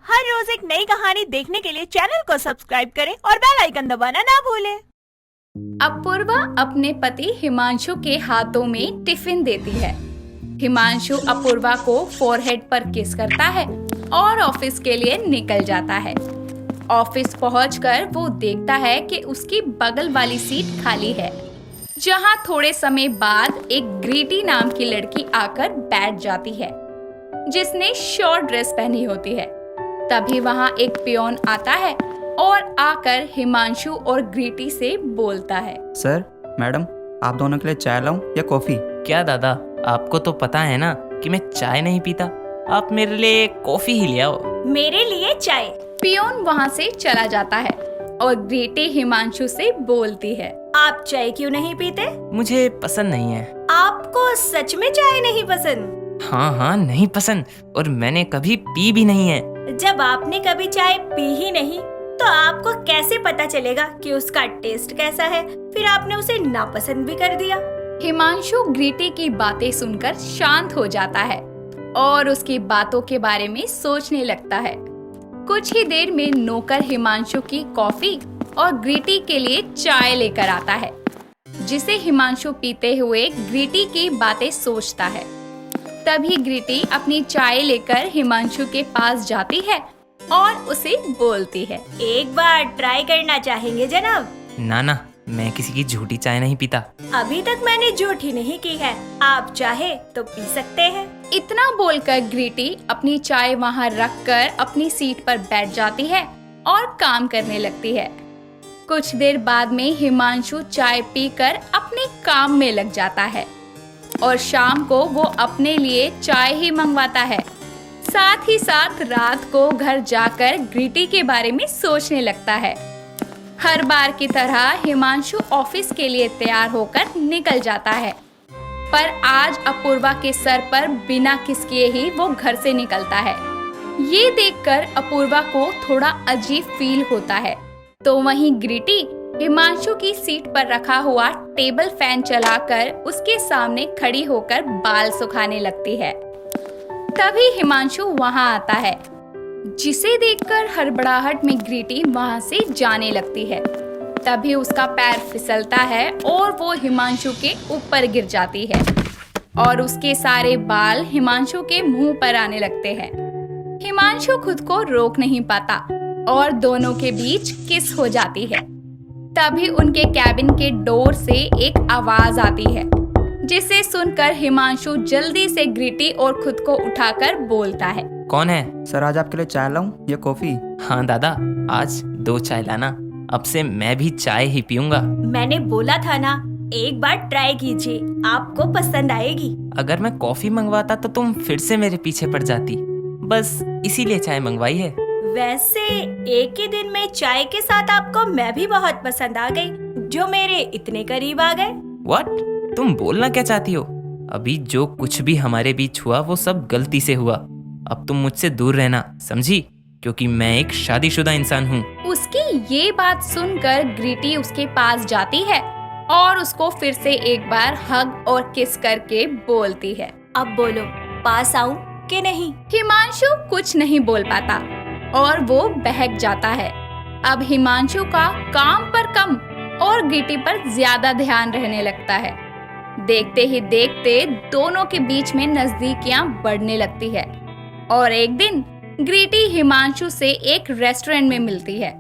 हर रोज एक नई कहानी देखने के लिए चैनल को सब्सक्राइब करें और बेल आइकन दबाना ना भूलें। अपूर्वा अपने पति हिमांशु के हाथों में टिफिन देती है। हिमांशु अपूर्वा को फोरहेड पर किस करता है और ऑफिस के लिए निकल जाता है। ऑफिस पहुंचकर वो देखता है कि उसकी बगल वाली सीट खाली है, जहां थोड़े समय बाद एक ग्रीटी नाम की लड़की आकर बैठ जाती है, जिसने शॉर्ट ड्रेस पहनी होती है। तभी वहां एक पियोन आता है और आकर हिमांशु और ग्रीटी से बोलता है। सर, मैडम, आप दोनों के लिए चाय लाऊं या कॉफी? क्या दादा, आपको तो पता है ना कि मैं चाय नहीं पीता। आप मेरे लिए कॉफी ही ले आओ। मेरे लिए चाय। पियोन वहां से चला जाता है और ग्रीटी हिमांशु से बोलती है, आप चाय क्यों नहीं पीते? मुझे पसंद नहीं है। आपको सच में चाय नहीं पसंद? हाँ, नहीं पसंद, और मैंने कभी पी भी नहीं है। जब आपने कभी चाय पी ही नहीं तो आपको कैसे पता चलेगा कि उसका टेस्ट कैसा है? फिर आपने उसे नापसंद भी कर दिया। हिमांशु ग्रीटी की बातें सुनकर शांत हो जाता है और उसकी बातों के बारे में सोचने लगता है। कुछ ही देर में नौकर हिमांशु की कॉफी और ग्रीटी के लिए चाय लेकर आता है, जिसे हिमांशु पीते हुए ग्रीटी की बातें सोचता है। तभी ग्रीटी अपनी चाय लेकर हिमांशु के पास जाती है और उसे बोलती है, एक बार ट्राई करना चाहेंगे जनाब? ना, मैं किसी की झूठी चाय नहीं पीता। अभी तक मैंने झूठी नहीं की है, आप चाहे तो पी सकते हैं। इतना बोलकर ग्रीटी अपनी चाय वहां रखकर अपनी सीट पर बैठ जाती है और काम करने लगती है। कुछ देर बाद में हिमांशु चाय पीकर अपने काम में लग जाता है और शाम को वो अपने लिए चाय ही मंगवाता है। साथ ही साथ रात को घर जाकर ग्रीटी के बारे में सोचने लगता है। हर बार की तरह हिमांशु ऑफिस के लिए तैयार होकर निकल जाता है, पर आज अपूर्वा के सर पर बिना किस किए ही वो घर से निकलता है। ये देखकर अपूर्वा को थोड़ा अजीब फील होता है। तो वहीं ग्रीटी हिमांशु की सीट पर रखा हुआ टेबल फैन चलाकर उसके सामने खड़ी होकर बाल सुखाने लगती है। तभी हिमांशु वहां आता है, जिसे देखकर हड़बड़ाहट में ग्रीटी वहां से जाने लगती है। तभी उसका पैर फिसलता है और वो हिमांशु के ऊपर गिर जाती है और उसके सारे बाल हिमांशु के मुंह पर आने लगते हैं। हिमांशु खुद को रोक नहीं पाता और दोनों के बीच किस हो जाती है। तभी उनके कैबिन के डोर से एक आवाज आती है, जिसे सुनकर हिमांशु जल्दी से ग्रीटी और खुद को उठाकर बोलता है, कौन है? सर, आज आपके लिए चाय लाऊं या कॉफी? हाँ दादा, आज 2 चाय लाना। अब से मैं भी चाय ही पीऊंगा। मैंने बोला था ना, एक बार ट्राई कीजिए, आपको पसंद आएगी। अगर मैं कॉफी मंगवाता तो तुम फिर से मेरे पीछे पड़ जाती। बस इसीलिए चाय मंगवाई है। वैसे एक ही दिन में चाय के साथ आपको मैं भी बहुत पसंद आ गई, जो मेरे इतने करीब आ गए। व्हाट? तुम बोलना क्या चाहती हो? अभी जो कुछ भी हमारे बीच हुआ वो सब गलती से हुआ। अब तुम मुझसे दूर रहना, समझी? क्योंकि मैं एक शादीशुदा इंसान हूँ। उसकी ये बात सुनकर ग्रीटी उसके पास जाती है और उसको फिर से एक बार हग और किस करके बोलती है, अब बोलो, पास आऊं कि नहीं? हिमांशु कुछ नहीं बोल पाता और वो बहक जाता है। अब हिमांशु का काम पर कम और ग्रीटी पर ज्यादा ध्यान रहने लगता है। देखते ही देखते दोनों के बीच में नजदीकियां बढ़ने लगती है और एक दिन ग्रीटी हिमांशु से एक रेस्टोरेंट में मिलती है,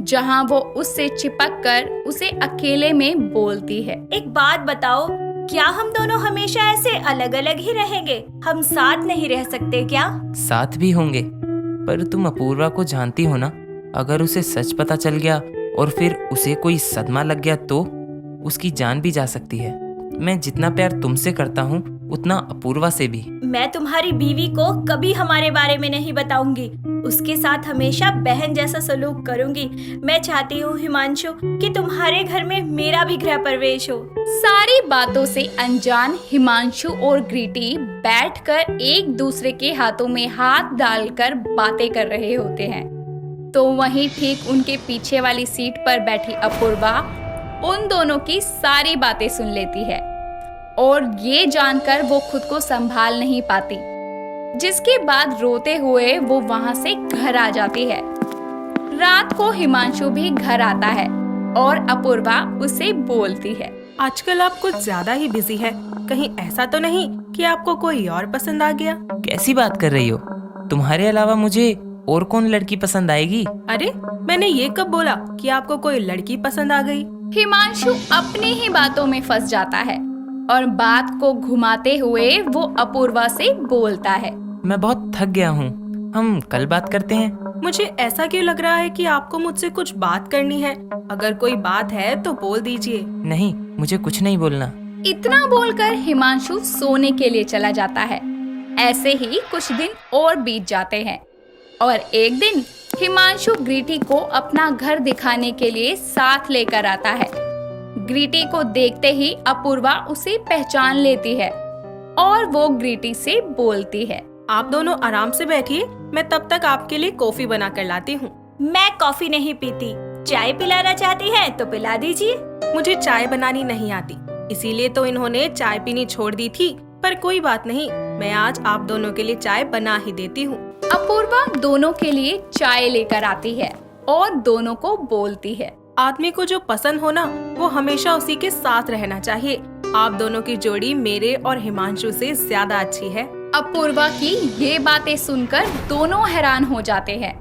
जहां वो उससे चिपक कर उसे अकेले में बोलती है, एक बात बताओ, क्या हम दोनों हमेशा ऐसे अलग अलग ही रहेंगे? हम साथ नहीं रह सकते क्या? साथ भी होंगे, पर तुम अपूर्वा को जानती हो ना। अगर उसे सच पता चल गया और फिर उसे कोई सदमा लग गया तो उसकी जान भी जा सकती है। मैं जितना प्यार तुमसे करता हूँ उतना अपूर्वा से भी। मैं तुम्हारी बीवी को कभी हमारे बारे में नहीं बताऊंगी। उसके साथ हमेशा बहन जैसा सलूक करूंगी। मैं चाहती हूँ हिमांशु कि तुम्हारे घर में मेरा भी गृह प्रवेश हो। सारी बातों से अनजान हिमांशु और ग्रीटी बैठकर एक दूसरे के हाथों में हाथ डालकर बातें कर रहे होते हैं। तो वहीं ठीक उनके पीछे वाली सीट पर बैठी अपूर्वा उन दोनों की सारी बातें सुन लेती है और ये जानकर वो खुद को संभाल नहीं पाती। जिसके बाद रोते हुए वो वहाँ से घर आ जाती है। रात को हिमांशु भी घर आता है और अपूर्वा उसे बोलती है, आजकल आप कुछ ज्यादा ही बिजी है, कहीं ऐसा तो नहीं कि आपको कोई और पसंद आ गया? कैसी बात कर रही हो? तुम्हारे अलावा मुझे और कौन लड़की पसंद आएगी? अरे मैंने ये कब बोला कि आपको कोई लड़की पसंद आ गई? हिमांशु अपनी ही बातों में फंस जाता है और बात को घुमाते हुए वो अपूर्वा से बोलता है, मैं बहुत थक गया हूँ, हम कल बात करते हैं। मुझे ऐसा क्यों लग रहा है कि आपको मुझसे कुछ बात करनी है? अगर कोई बात है तो बोल दीजिए। नहीं, मुझे कुछ नहीं बोलना। इतना बोलकर हिमांशु सोने के लिए चला जाता है। ऐसे ही कुछ दिन और बीत जाते हैं और एक दिन हिमांशु ग्रीटी को अपना घर दिखाने के लिए साथ लेकर आता है। ग्रीटी को देखते ही अपूर्वा उसे पहचान लेती है और वो ग्रीटी से बोलती है, आप दोनों आराम से बैठिए, मैं तब तक आपके लिए कॉफी बना कर लाती हूँ। मैं कॉफी नहीं पीती, चाय पिलाना चाहती हैं तो पिला दीजिए। मुझे चाय बनानी नहीं आती, इसीलिए तो इन्होंने चाय पीनी छोड़ दी थी, पर कोई बात नहीं, मैं आज आप दोनों के लिए चाय बना ही देती हूँ। अपूर्वा दोनों के लिए चाय लेकर आती है और दोनों को बोलती है, आदमी को जो पसंद हो ना, वो हमेशा उसी के साथ रहना चाहिए। आप दोनों की जोड़ी मेरे और हिमांशु से ज्यादा अच्छी है। अपूर्वा की ये बातें सुनकर दोनों हैरान हो जाते हैं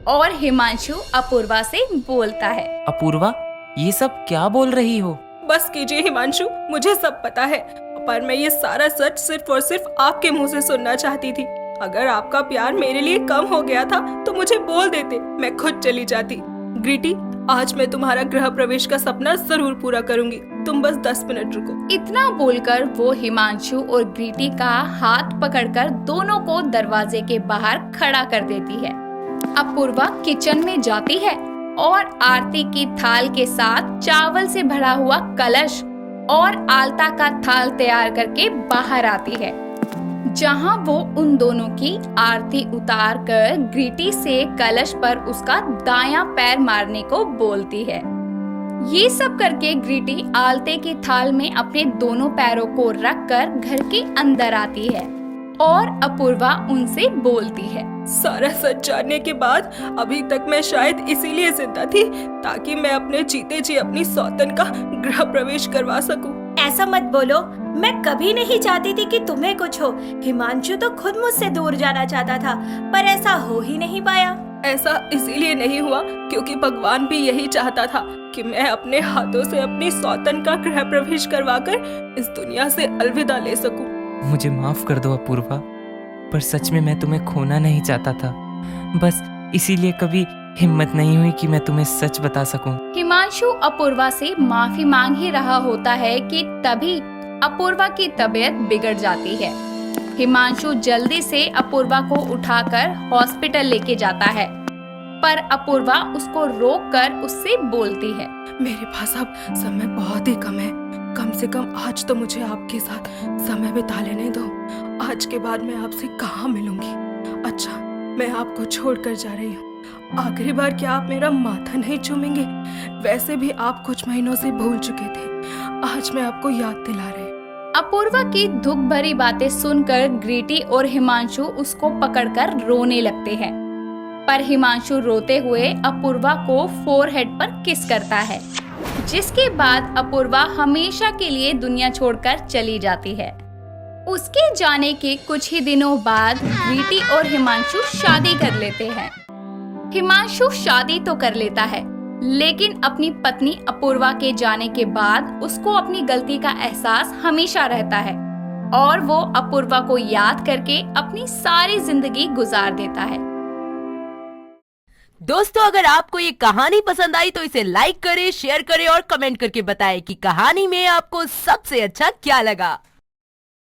और हिमांशु अपूर्वा से बोलता है, अपूर्वा, ये सब क्या बोल रही हो? बस कीजिए हिमांशु, मुझे सब पता है, पर मैं ये सारा सच सिर्फ और सिर्फ आपके मुंह से सुनना चाहती थी। अगर आपका प्यार मेरे लिए कम हो गया था तो मुझे बोल देते, मैं खुद चली जाती। ग्रीटी, आज मैं तुम्हारा गृह प्रवेश का सपना जरूर पूरा करूंगी, तुम बस 10 मिनट रुको। इतना बोलकर वो हिमांशु और ग्रीटी का हाथ पकड़कर दोनों को दरवाजे के बाहर खड़ा कर देती है। अपूर्वा किचन में जाती है और आरती की थाल के साथ चावल से भरा हुआ कलश और आलता का थाल तैयार करके बाहर आती है, जहां वो उन दोनों की आरती उतार कर ग्रीटी से कलश पर उसका दायां पैर मारने को बोलती है। ये सब करके ग्रीटी आलते की थाल में अपने दोनों पैरों को रखकर घर के अंदर आती है और अपूर्वा उनसे बोलती है, सारा सच जानने के बाद अभी तक मैं शायद इसीलिए जिंदा थी ताकि मैं अपने जीते जी अपनी सौतन का गृह प्रवेश करवा सकूं। ऐसा मत बोलो, मैं कभी नहीं चाहती थी कि तुम्हें कुछ हो। हिमांशु तो खुद मुझसे दूर जाना चाहता था, पर ऐसा हो ही नहीं पाया। ऐसा इसीलिए नहीं हुआ क्योंकि भगवान भी यही चाहता था कि मैं अपने हाथों से अपनी सौतन का गृह प्रवेश करवाकर इस दुनिया से अलविदा ले सकूं। मुझे माफ कर दो अपूर्वा, पर सच में मैं तुम्हें खोना नहीं चाहता था, बस इसीलिए कभी हिम्मत नहीं हुई कि मैं तुम्हें सच बता सकूं। हिमांशु अपूर्वा से माफी मांग ही रहा होता है कि तभी अपूर्वा की तबीयत बिगड़ जाती है। हिमांशु जल्दी से अपूर्वा को उठाकर हॉस्पिटल लेके जाता है, पर अपूर्वा उसको रोककर उससे बोलती है, मेरे पास अब समय बहुत ही कम है, कम से कम आज तो मुझे आपके साथ समय बिता लेने दो। आज के बाद मैं आपसे कहाँ मिलूंगी? अच्छा, मैं आपको छोड़कर जा रही हूँ। आखिरी बार क्या आप मेरा माथा नहीं चूमेंगे? वैसे भी आप कुछ महीनों से भूल चुके थे, आज मैं आपको याद दिला रही। अपूर्वा की दुख भरी बातें सुनकर ग्रीटी और हिमांशु उसको पकड़कर रोने लगते हैं, पर हिमांशु रोते हुए अपूर्वा को फोरहेड पर किस करता है, जिसके बाद अपूर्वा हमेशा के लिए दुनिया छोड़कर चली जाती है। उसके जाने के कुछ ही दिनों बाद ग्रीटी और हिमांशु शादी कर लेते हैं। हिमांशु शादी तो कर लेता है, लेकिन अपनी पत्नी अपूर्वा के जाने के बाद उसको अपनी गलती का एहसास हमेशा रहता है और वो अपूर्वा को याद करके अपनी सारी जिंदगी गुजार देता है। दोस्तों, अगर आपको ये कहानी पसंद आई तो इसे लाइक करें, शेयर करें और कमेंट करके बताएं कि कहानी में आपको सबसे अच्छा क्या लगा।